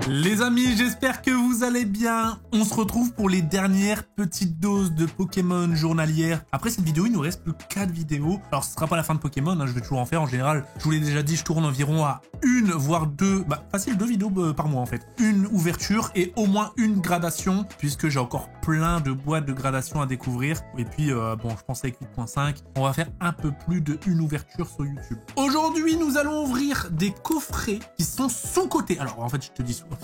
Les amis, j'espère que vous allez bien. On se retrouve pour les dernières petites doses de Pokémon journalières. Après cette vidéo, il nous reste plus 4 vidéos. Alors ce sera pas la fin de Pokémon, hein, je vais toujours en faire en général. Je vous l'ai déjà dit, je tourne environ à une voire deux, facile 2 vidéos par mois en fait. Une ouverture et au moins une gradation, puisque j'ai encore plein de boîtes de gradation à découvrir. Et puis bon, je pense avec 8.5, on va faire un peu plus de une ouverture sur YouTube. Aujourd'hui, nous allons ouvrir des coffrets qui sont sous-cotés. Alors en fait, je te dis sous-cotés.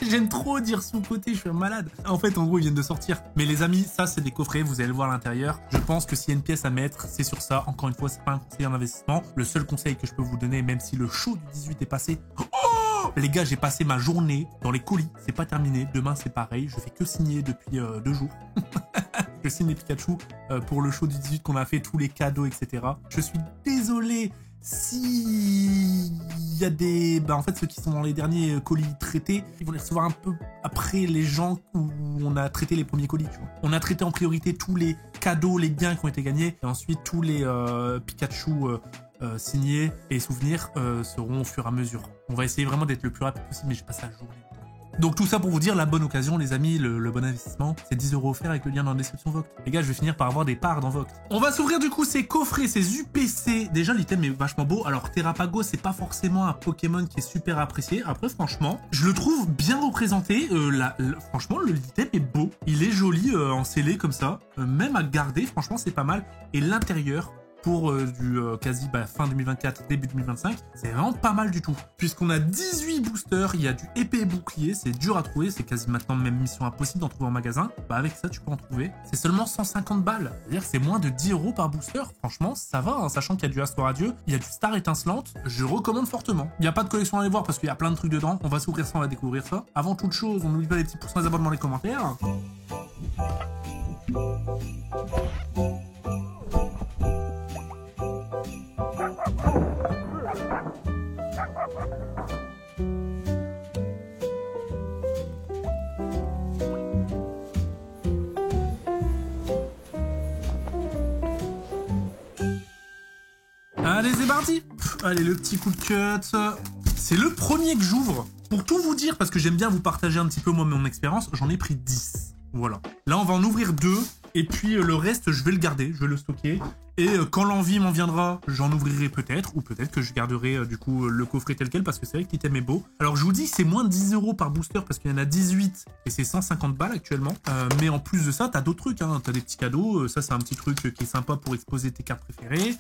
J'aime trop dire sous-côté, je suis un malade. En fait, en gros, ils viennent de sortir. Mais les amis, ça, c'est des coffrets, vous allez le voir à l'intérieur. Je pense que s'il y a une pièce à mettre, c'est sur ça. Encore une fois, c'est pas un conseil en investissement. Le seul conseil que je peux vous donner, même si le show du 18 est passé... Oh les gars, j'ai passé ma journée dans les colis. C'est pas terminé. Demain, c'est pareil. Je fais que signer depuis 2 jours. Je signe les Pikachu pour le show du 18 qu'on a fait, tous les cadeaux, etc. Je suis désolé si il y a des... en fait, ceux qui sont dans les derniers colis traités, ils vont les recevoir un peu après les gens où on a traité les premiers colis, tu vois. On a traité en priorité tous les cadeaux, les gains qui ont été gagnés, et ensuite tous les Pikachu signés et souvenirs seront au fur et à mesure. On va essayer vraiment d'être le plus rapide possible, mais j'ai passé la journée. Donc tout ça pour vous dire, la bonne occasion les amis, le bon investissement, c'est 10 € offerts avec le lien dans la description Voct. Les gars, je vais finir par avoir des parts dans Voct. On va s'ouvrir du coup ces coffrets, ces UPC. Déjà l'item est vachement beau. Alors Terrapago, c'est pas forcément un Pokémon qui est super apprécié. Après franchement, je le trouve bien représenté. Franchement, l'item est beau. Il est joli en scellé comme ça. Même à garder, franchement c'est pas mal. Et l'intérieur... pour du quasi fin 2024, début 2025, c'est vraiment pas mal du tout. Puisqu'on a 18 boosters, il y a du épée et bouclier, c'est dur à trouver, c'est quasi maintenant même mission impossible d'en trouver en magasin. Avec ça, tu peux en trouver. C'est seulement 150 balles. C'est-à-dire que c'est moins de 10 € par booster. Franchement, ça va, hein, sachant qu'il y a du Astro Radieux, il y a du Star Étincelante, je recommande fortement. Il n'y a pas de collection à aller voir parce qu'il y a plein de trucs dedans. On va s'ouvrir ça, on va découvrir ça. Avant toute chose, on n'oublie pas les petits pouces, les abonnements, les commentaires. Allez, c'est parti. Allez, le petit coup de cut. C'est le premier que j'ouvre. Pour tout vous dire, parce que j'aime bien vous partager un petit peu moi mon expérience, j'en ai pris 10. Voilà. Là, on va en ouvrir 2. Et puis le reste, je vais le garder, je vais le stocker. Et quand l'envie m'en viendra, j'en ouvrirai peut-être. Ou peut-être que je garderai du coup le coffret tel quel, parce que c'est vrai que l'item est beau. Alors je vous dis, c'est moins de 10 € par booster, parce qu'il y en a 18. Et c'est 150 balles actuellement. Mais en plus de ça, t'as d'autres trucs. Hein. T'as des petits cadeaux. Ça, c'est un petit truc qui est sympa pour exposer tes cartes préférées.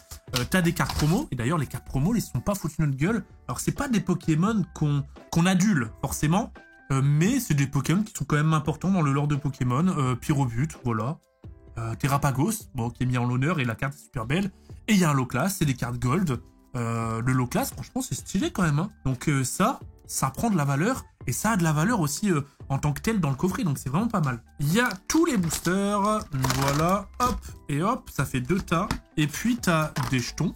T'as des cartes promo. Et d'ailleurs, les cartes promo, ils sont pas foutus notre gueule. Alors c'est pas des Pokémon qu'on adule, forcément. Mais c'est des Pokémon qui sont quand même importants dans le lore de Pokémon. Pyrobut, voilà. Terrapagos, bon, qui est mis en l'honneur et la carte est super belle. Et il y a un low class, c'est des cartes gold. Le low class, franchement, c'est stylé quand même. Hein. Donc ça prend de la valeur. Et ça a de la valeur aussi en tant que tel dans le coffret. Donc c'est vraiment pas mal. Il y a tous les boosters. Voilà, hop et hop, ça fait 2 tas. Et puis t'as des jetons.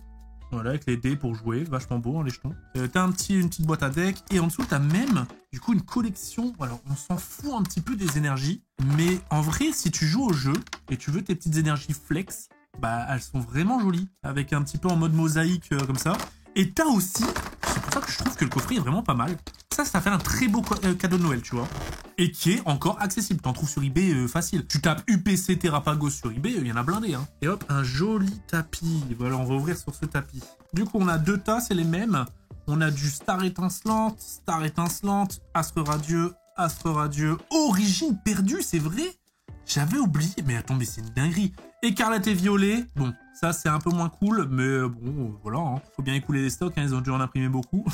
Voilà, avec les dés pour jouer, vachement beau, hein, les jetons. T'as une petite boîte à deck, et en dessous, t'as même, du coup, une collection. Alors, on s'en fout un petit peu des énergies, mais en vrai, si tu joues au jeu, et tu veux tes petites énergies flex, elles sont vraiment jolies, avec un petit peu en mode mosaïque, comme ça. Et t'as aussi, c'est pour ça que je trouve que le coffret est vraiment pas mal, ça fait un très beau cadeau de Noël, tu vois. Et qui est encore accessible. T'en trouves sur eBay facile. Tu tapes UPC Terrapagos sur eBay, il y en a blindé. Hein. Et hop, un joli tapis. Voilà, on va ouvrir sur ce tapis. Du coup, on a 2 tas, c'est les mêmes. On a du Star Étincelante, Astre Radieux, Origine perdue, c'est vrai. J'avais oublié, mais attends, mais c'est une dinguerie. Écarlate et Violet, bon, ça c'est un peu moins cool, mais bon, voilà. Hein. Faut bien écouler les stocks, hein, ils ont dû en imprimer beaucoup.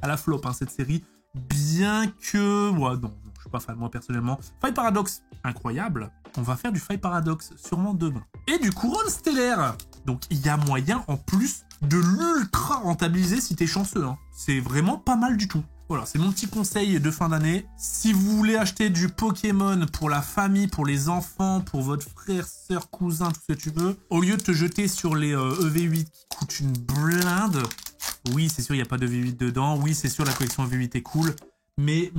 À la flop, hein, cette série. Bien que... ouais, non, je suis pas fan, moi, personnellement. Faille Paradoxe, incroyable. On va faire du Faille Paradoxe, sûrement demain. Et du Couronne Stellaire. Donc, il y a moyen, en plus, de l'ultra rentabiliser si t'es chanceux. Hein. C'est vraiment pas mal du tout. Voilà, c'est mon petit conseil de fin d'année. Si vous voulez acheter du Pokémon pour la famille, pour les enfants, pour votre frère, sœur, cousin, tout ce que tu veux, au lieu de te jeter sur les EV8 qui coûtent une blinde... Oui, c'est sûr, il n'y a pas de V8 dedans. Oui, c'est sûr, la collection V8 est cool. Mais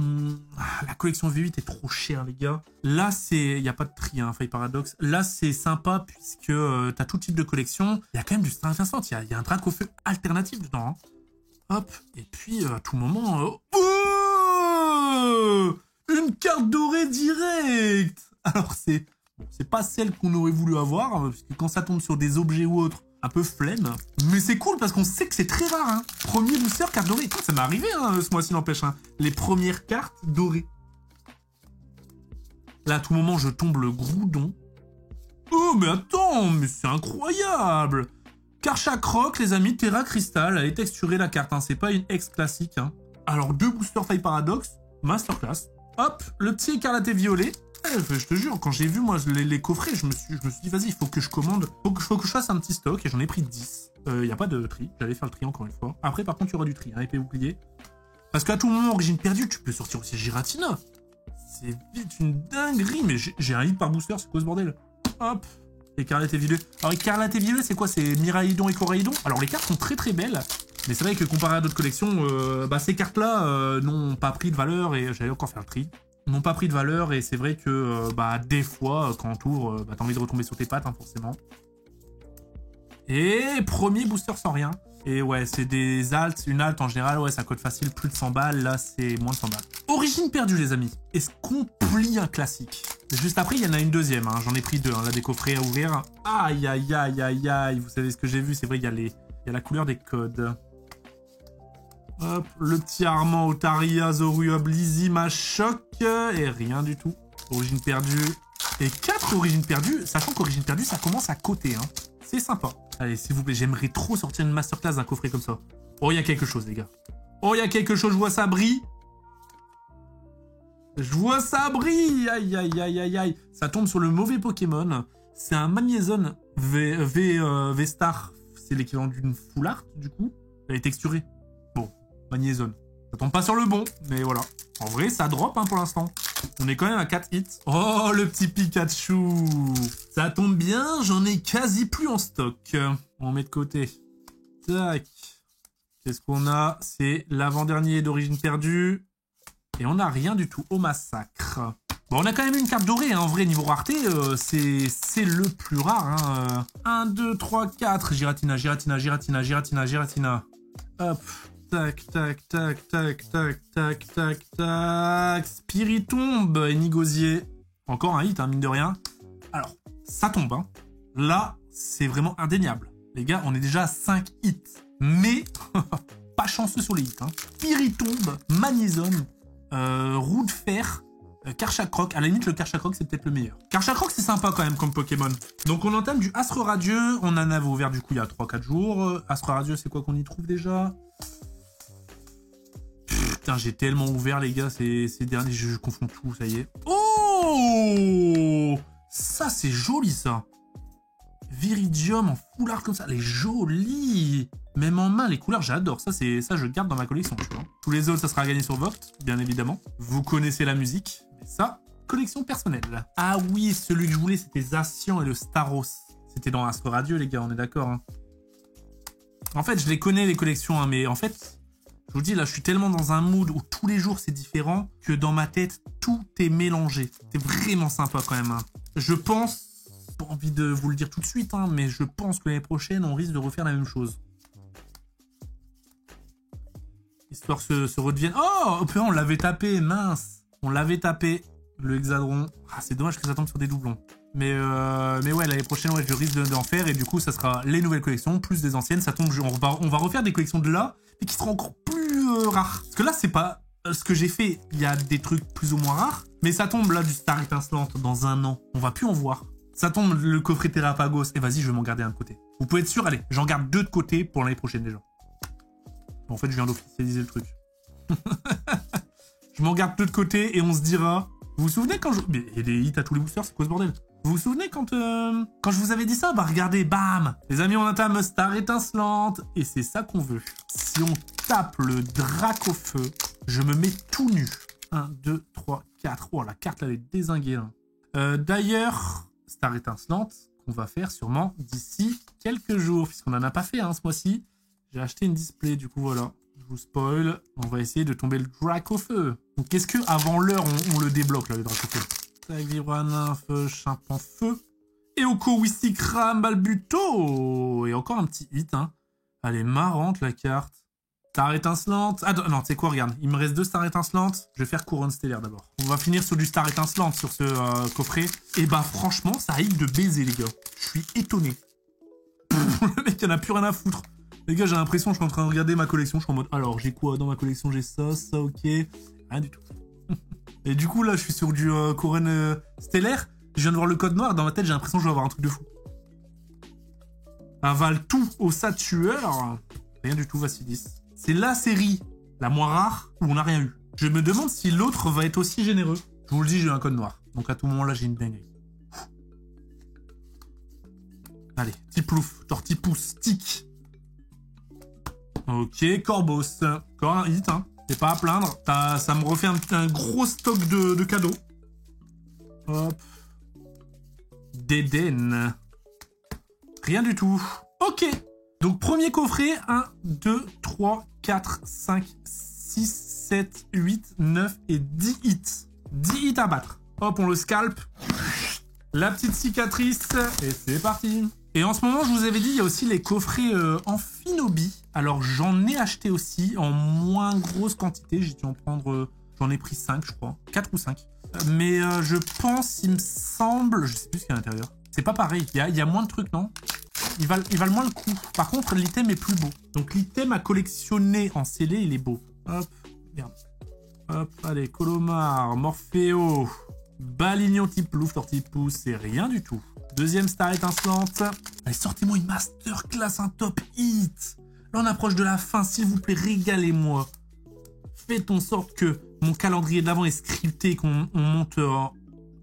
la collection V8 est trop chère, les gars. Là, il n'y a pas de prix, hein, Faille Paradoxe. Là, c'est sympa puisque tu as tout type de collection. Il y a quand même du Star Étincelante. Il y a un drac au feu alternatif dedans. Hein. Hop. Et puis, à tout moment... direct. Alors c'est pas celle qu'on aurait voulu avoir, parce que quand ça tombe sur des objets ou autres, un peu flemme. Mais c'est cool parce qu'on sait que c'est très rare. Hein. Premier booster, carte dorée. Putain, ça m'est arrivé hein, ce mois-ci, n'empêche. Hein. Les premières cartes dorées. Là, à tout moment, je tombe le Groudon. Oh, mais attends, mais c'est incroyable. Karchakroc, les amis, Terra Crystal. Elle est texturée, la carte. Hein. C'est pas une ex classique. Hein. Alors, 2 boosters Faille Paradox. Masterclass. Hop, le petit écarlaté violet. Je te jure, quand j'ai vu moi les coffrets, je me suis dit vas-y, il faut que je commande, faut que je fasse un petit stock et j'en ai pris 10. Y a pas de tri, j'allais faire le tri encore une fois. Après par contre il y aura du tri, hein, épée oublié. Parce qu'à tout moment, origine perdue, tu peux sortir aussi Giratina. C'est vite une dinguerie, mais j'ai un hit par booster, c'est quoi ce bordel? Hop, écarlate et violet. Alors écarlate et violet, c'est quoi? C'est Miraidon et Coraidon. Alors les cartes sont très très belles, mais c'est vrai que comparé à d'autres collections, ces cartes-là n'ont pas pris de valeur et j'allais encore faire le tri. N'ont pas pris de valeur et c'est vrai que des fois quand on t'ouvre t'as envie de retomber sur tes pattes hein, forcément. Et premier booster sans rien. Et ouais c'est des alts, une alt en général ouais ça coûte facile plus de 100 balles, là c'est moins de 100 balles. Origine perdue les amis, est-ce qu'on plie un classique? Juste après il y en a une deuxième, hein. J'en ai pris 2, hein. Là des coffrets à ouvrir. Aïe aïe aïe aïe aïe, vous savez ce que j'ai vu, c'est vrai il y a la couleur des codes. Hop, le petit Armand, Otaria, Zorua, Blizzy, Machoc, et rien du tout. Origine perdue. Et 4 origines perdues, sachant qu'origine perdue, ça commence à coter. Hein. C'est sympa. Allez, s'il vous plaît, j'aimerais trop sortir une masterclass d'un coffret comme ça. Oh, il y a quelque chose, les gars. Oh, il y a quelque chose, je vois ça brille. Je vois ça brille. Aïe, aïe, aïe, aïe, aïe. Ça tombe sur le mauvais Pokémon. C'est un Magnézone V-Star. C'est l'équivalent d'une Full Art, du coup. Elle est texturée. Magnézone. Ça tombe pas sur le bon, mais voilà. En vrai, ça drop hein, pour l'instant. On est quand même à 4 hits. Oh, le petit Pikachu. Ça tombe bien, j'en ai quasi plus en stock. On met de côté. Tac. Qu'est-ce qu'on a? C'est l'avant-dernier d'origine perdue. Et on n'a rien du tout au massacre. Bon, on a quand même une carte dorée. Hein. En vrai, niveau rareté, c'est le plus rare. Hein. 1, 2, 3, 4. Giratina, Giratina, Giratina, Giratina, Giratina. Hop. Tac, tac, tac, tac, tac, tac, tac, tac. Spiritombe, Enigosier. Encore un hit, hein, mine de rien. Alors, ça tombe. Hein. Là, c'est vraiment indéniable. Les gars, on est déjà à 5 hits. Mais, pas chanceux sur les hits. Hein. Spiritombe, Magnézone, Roue de Fer, Karchakroc. À la limite, le Karchakroc, c'est peut-être le meilleur. Karchakroc, c'est sympa quand même comme Pokémon. Donc, on entame du Astre Radieux. On en avait ouvert du coup il y a 3-4 jours. Astre Radieux, c'est quoi qu'on y trouve déjà? Putain, j'ai tellement ouvert, les gars, ces derniers, je confonds tout, ça y est. Oh, ça, c'est joli, ça. Viridium en full art comme ça, elle est jolie. Même en main, les couleurs, j'adore. Ça, je garde dans ma collection, tu vois. Tous les autres, ça sera gagné sur Voct, bien évidemment. Vous connaissez la musique, mais ça, collection personnelle. Ah oui, celui que je voulais, c'était Zacian et le Staros. C'était dans Astre Radieux, les gars, on est d'accord. Hein. En fait, je les connais, les collections, hein, mais en fait... Je vous dis, là, je suis tellement dans un mood où tous les jours, c'est différent, que dans ma tête, tout est mélangé. C'est vraiment sympa, quand même. Hein. Je pense, pas envie de vous le dire tout de suite, hein, mais je pense que l'année prochaine, on risque de refaire la même chose. Histoire que se redevienne... Oh, on l'avait tapé, mince. On l'avait tapé, le Hexadron. Ah, c'est dommage que ça tombe sur des doublons. Mais ouais, l'année prochaine, ouais, je risque d'en faire, et du coup, ça sera les nouvelles collections, plus des anciennes. Ça tombe, on va refaire des collections de là, mais qui seront encore plus rares. Parce que là, c'est pas ce que j'ai fait. Il y a des trucs plus ou moins rares, mais ça tombe là du Star Étincelante dans 1 an. On va plus en voir. Ça tombe le coffret Terrapagos. Et vas-y, je vais m'en garder un de côté. Vous pouvez être sûr, allez, j'en garde 2 de côté pour l'année prochaine déjà. Bon, en fait, je viens d'officialiser le truc. Je m'en garde 2 de côté et on se dira... Vous vous souvenez quand je... Mais il y a des hits à tous les boosters, c'est quoi ce bordel? Vous vous souvenez quand je vous avais dit ça? Bah regardez, bam! Les amis, on entame Star Étincelante. Et c'est ça qu'on veut. Si on tape le Dracofeu, je me mets tout nu. 1, 2, 3, 4. Oh, la carte, là, elle est dézinguée, là. D'ailleurs, Star Étincelante, qu'on va faire sûrement d'ici quelques jours, puisqu'on n'en a pas fait, hein, ce mois-ci. J'ai acheté une display, du coup, voilà. Je vous spoil. On va essayer de tomber le Dracofeu. Donc, qu'est-ce que, avant l'heure, on le débloque, là, le Dracofeu? Tac, Vibrannymph, Chimpanfeu. Et Oko, Wistikram, Balbuto. Et encore un petit hit, hein. Elle est marrante, la carte. Star étincelante. Ah non, tu sais quoi, regarde. Il me reste 2 stars étincelantes. Je vais faire couronne stellaire d'abord. On va finir sur du star étincelante sur ce coffret. Et bah franchement, ça arrive de baiser, les gars. Je suis étonné. Le mec, il en a plus rien à foutre. Les gars, j'ai l'impression que je suis en train de regarder ma collection. Je suis en mode, alors, j'ai quoi dans ma collection? J'ai ça, ok. Rien du tout. Et du coup, là, je suis sur du couronne stellaire. Je viens de voir le code noir. Dans ma tête, j'ai l'impression que je vais avoir un truc de fou. Avale tout au tueur. Rien du tout, Vassilis. C'est la série la moins rare où on n'a rien eu. Je me demande si l'autre va être aussi généreux. Je vous le dis, j'ai un code noir. Donc à tout moment là, j'ai une dinguerie. Allez, petit plouf, tortipousse, tic. Ok, Corbos. Encore un hit, hein. C'est pas à plaindre. Ça me refait un gros stock de cadeaux. Hop. D'Eden. Rien du tout. Ok. Donc, premier coffret, 1, 2, 3, 4, 5, 6, 7, 8, 9 et 10 hits. 10 hits à battre. Hop, on le scalp. La petite cicatrice. Et c'est parti. Et en ce moment, je vous avais dit, il y a aussi les coffrets en Finobi. Alors, j'en ai acheté aussi en moins grosse quantité. J'ai dû en prendre... j'en ai pris 5, je crois. 4 ou 5. Mais je pense, il me semble... Je sais plus ce qu'il y a à l'intérieur. C'est pas pareil. Il y a moins de trucs, non ? Ils valent moins le coup. Par contre, l'item est plus beau. Donc, l'item à collectionner en scellé, il est beau. Hop. Merde. Hop. Allez, Colomar, Morpheo, Balignon type Louf, Tortipousse, c'est rien du tout. Deuxième star étincelante. Allez, sortez-moi une masterclass, un top hit. Là, on approche de la fin. S'il vous plaît, régalez-moi. Faites en sorte que mon calendrier de l'avant est scripté, qu'on monte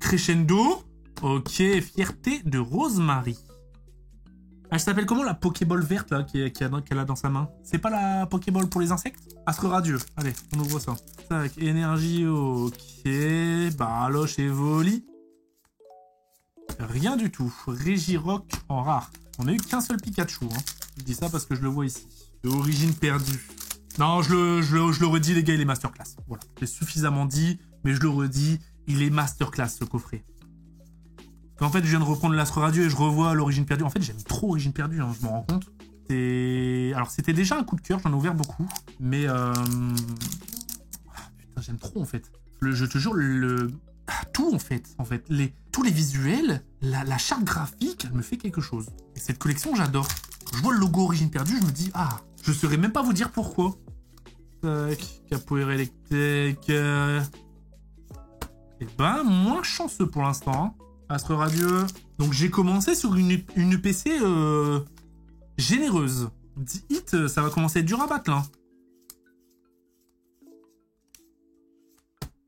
crescendo. Ok, fierté de Rosemary. Elle s'appelle comment la Pokéball verte là qu'elle a dans sa main? C'est pas la Pokéball pour les insectes? Astre radieux. Allez, on ouvre ça. Tac, énergie, ok. Baloche et Voli. Rien du tout. Régirock en rare. On n'a eu qu'un seul Pikachu. Hein. Je dis ça parce que je le vois ici. De origine perdue. Non, je le redis, les gars, il est masterclass. Voilà, j'ai suffisamment dit, mais je le redis, il est masterclass ce coffret. En fait, je viens de reprendre l'Astre radieux et je revois l'origine perdue. En fait, j'aime trop origine perdue, hein, je m'en rends compte. Alors, c'était déjà un coup de cœur, j'en ai ouvert beaucoup. Mais, putain, j'aime trop, en fait. Je te jure, tout, en fait. Tous les visuels, la charte graphique, elle me fait quelque chose. Et cette collection, j'adore. Quand je vois le logo origine perdue, je me dis, ah, je saurais même pas vous dire pourquoi. Tac, capoeira électrique. Et ben, moins chanceux pour l'instant, hein. Astre radieux. Donc j'ai commencé sur une UPC généreuse. 10 hits, ça va commencer à être dur à battre là.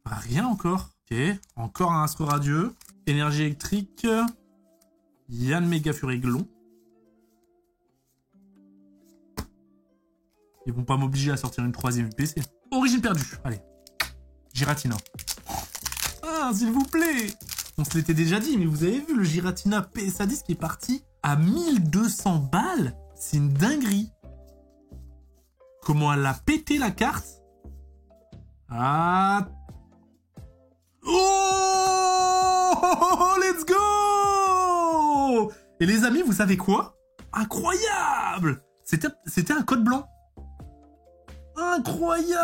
Rien encore. Ok, encore un Astre radieux. Énergie électrique. Yann Méga Furiglon. Ils vont pas m'obliger à sortir une 3e UPC. Origine perdue. Allez. Giratina. Ah, s'il vous plaît. On se l'était déjà dit, mais vous avez vu le Giratina PSA 10 qui est parti à 1200 balles? C'est une dinguerie. Comment elle a pété la carte? Ah. Oh, let's go! Et les amis, vous savez quoi? Incroyable! C'était un code blanc. Incroyable!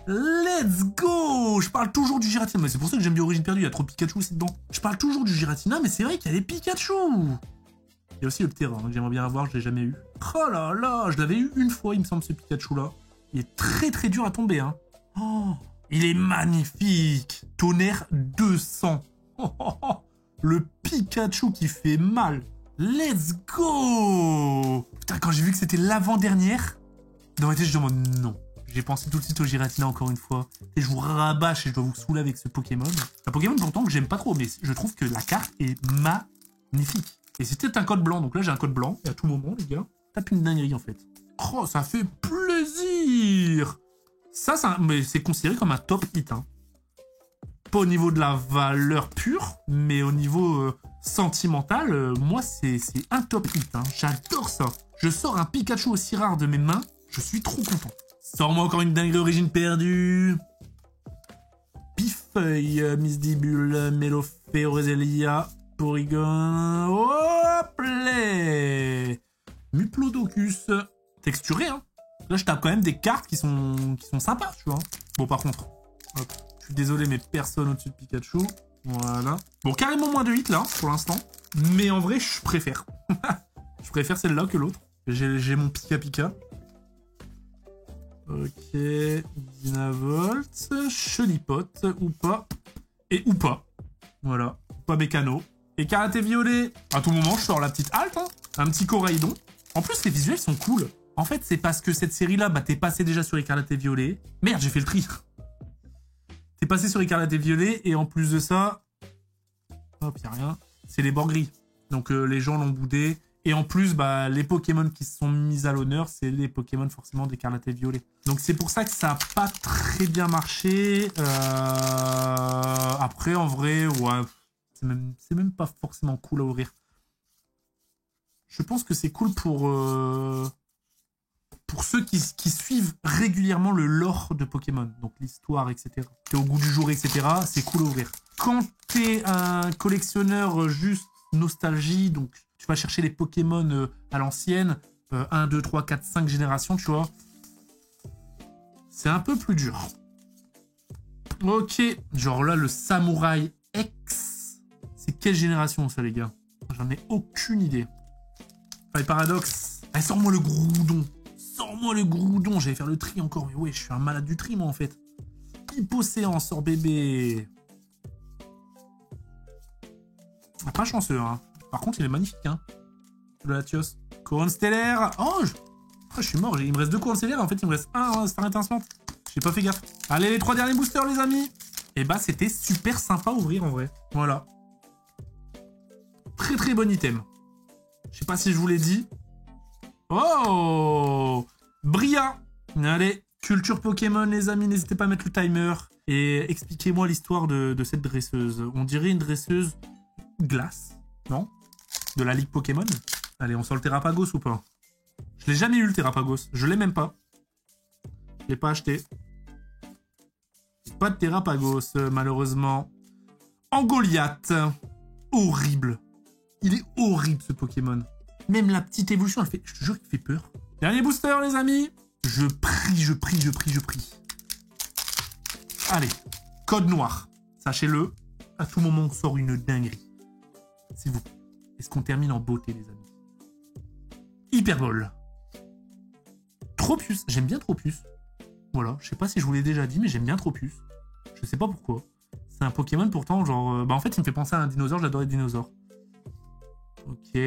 Let's go! Je parle toujours du Giratina, mais c'est pour ça que j'aime bien Origine Perdue, il y a trop de Pikachu aussi dedans. Je parle toujours du Giratina, mais c'est vrai qu'il y a des Pikachu! Il y a aussi le Ptera, hein, que j'aimerais bien avoir, je l'ai jamais eu. Oh là là, je l'avais eu une fois, il me semble, ce Pikachu-là. Il est très très dur à tomber, hein. Oh, il est magnifique! Tonnerre 200. Oh, oh, oh. Le Pikachu qui fait mal. Let's go! Putain, quand j'ai vu que c'était l'avant-dernière, dans ma tête, je demande non. J'ai pensé tout de suite au Giratina encore une fois. Et je vous rabâche et je dois vous saouler avec ce Pokémon. Un Pokémon pourtant que j'aime pas trop, mais je trouve que la carte est magnifique. Et c'était un code blanc, donc là j'ai un code blanc. Et à tout moment, les gars, tape une dinguerie en fait. Oh, ça fait plaisir! Ça mais c'est considéré comme un top hit. Hein. Pas au niveau de la valeur pure, mais au niveau sentimental, moi c'est un top hit. Hein. J'adore ça. Je sors un Pikachu aussi rare de mes mains. Je suis trop content. Sors-moi encore une dinguerie origine perdue. Pifeuille, Misdibule, Melofée, Aurélia, Porygon. Hop là! Muplodocus. Texturé, hein. Là, je tape quand même des cartes qui sont sympas, tu vois. Bon, par contre, hop, je suis désolé, mais personne au-dessus de Pikachu. Voilà. Bon, carrément moins de hits, là, pour l'instant. Mais en vrai, je préfère. Je préfère celle-là que l'autre. J'ai mon Pika Pika. Ok. Dynavolt. Chelipote. Ou pas. Et ou pas. Voilà. Ou pas Mécano. Et Karaté Violet. À tout moment, je sors la petite halte. Hein. Un petit Coraidon. En plus, les visuels sont cool. En fait, c'est parce que cette série-là, bah, t'es passé déjà sur Écarlate et Violet. Merde, j'ai fait le tri. T'es passé sur Écarlate et Violet. Et en plus de ça... Hop, y'a rien. C'est les bords gris. Donc, les gens l'ont boudé. Et en plus, bah, les Pokémon qui se sont mis à l'honneur, c'est les Pokémon forcément d'Écarlate et Violet. Donc c'est pour ça que ça a pas très bien marché. Après, en vrai, ouais, c'est même pas forcément cool à ouvrir. Je pense que c'est cool pour ceux qui suivent régulièrement le lore de Pokémon. Donc l'histoire, etc. T'es au goût du jour, etc. C'est cool à ouvrir. Quand t'es un collectionneur juste nostalgie, donc... Tu vas chercher les Pokémon à l'ancienne, 1, 2, 3, 4, 5 générations, tu vois. C'est un peu plus dur. Ok, genre là, le Samouraï X. C'est quelle génération, ça, les gars? J'en ai aucune idée. Allez, Paradoxe. Allez, sors-moi le Groudon. Sors-moi le Groudon. J'allais faire le tri encore, mais ouais, je suis un malade du tri, moi, en fait. Hypocéan, sort bébé. Ah, pas chanceux, hein. Par contre, il est magnifique, hein. Le Latios. Couronne stellaire. Oh, je suis mort. Il me reste 2 couronnes stellaires. En fait, il me reste 1 star étincelante. J'ai pas fait gaffe. Allez, les 3 derniers boosters, les amis. Et bah, c'était super sympa à ouvrir, en vrai. Voilà. Très, très bon item. Je sais pas si je vous l'ai dit. Oh, Bria. Allez, culture Pokémon, les amis. N'hésitez pas à mettre le timer. Et expliquez-moi l'histoire de cette dresseuse. On dirait une dresseuse glace, non? De la Ligue Pokémon. Allez, on sort le Terrapagos ou pas? Je l'ai jamais eu, le Terrapagos. Je l'ai même pas. Je l'ai pas acheté. Pas de Terrapagos, malheureusement. Angoliath. Horrible. Il est horrible, ce Pokémon. Même la petite évolution, elle fait... Je te jure qu'il fait peur. Dernier booster, les amis. Je prie, je prie, je prie, je prie. Allez. Code noir. Sachez-le. À tout moment, on sort une dinguerie. S'il vous plaît. Est-ce qu'on termine en beauté, les amis? Hyperbole. Tropius. J'aime bien Tropius. Voilà. Je sais pas si je vous l'ai déjà dit, mais j'aime bien Tropius. Je sais pas pourquoi. C'est un Pokémon, pourtant, genre... Bah, en fait, il me fait penser à un dinosaure. J'adore les dinosaures. Ok.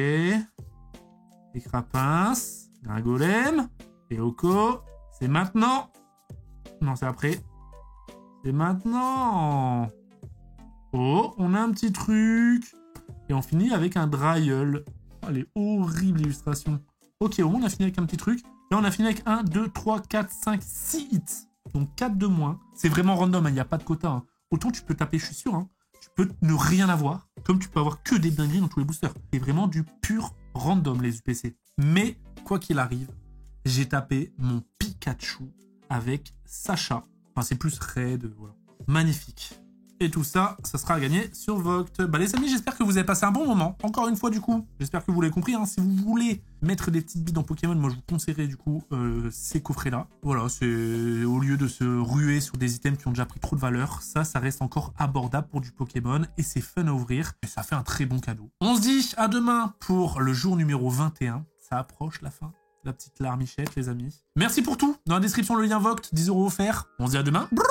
Écrapince. Gringolem. Péoco. C'est maintenant. Non, c'est après. C'est maintenant. Oh, on a un petit truc. Et on finit avec un Dryull. Oh, elle est horrible, l'illustration. Ok, au moins on a fini avec un petit truc. Là, on a fini avec 1, 2, 3, 4, 5, 6 hits. Donc 4 de moins. C'est vraiment random, il n'y a pas de quota. Hein. Autant tu peux taper, je suis sûr. Hein. Tu peux ne rien avoir. Comme tu peux avoir que des dingueries dans tous les boosters. C'est vraiment du pur random, les UPC. Mais, quoi qu'il arrive, j'ai tapé mon Pikachu avec Sacha. Enfin, c'est plus raid, voilà. Magnifique. Et tout ça, ça sera à gagner sur Vogt. Bah les amis, j'espère que vous avez passé un bon moment. Encore une fois, du coup, j'espère que vous l'avez compris. Hein. Si vous voulez mettre des petites billes dans Pokémon, moi je vous conseillerais du coup ces coffrets-là. Voilà, c'est au lieu de se ruer sur des items qui ont déjà pris trop de valeur, ça reste encore abordable pour du Pokémon et c'est fun à ouvrir. Et ça fait un très bon cadeau. On se dit à demain pour le jour numéro 21. Ça approche la fin. La petite larmichette, les amis. Merci pour tout. Dans la description, le lien Vogt, 10 € offert. On se dit à demain. Brrr.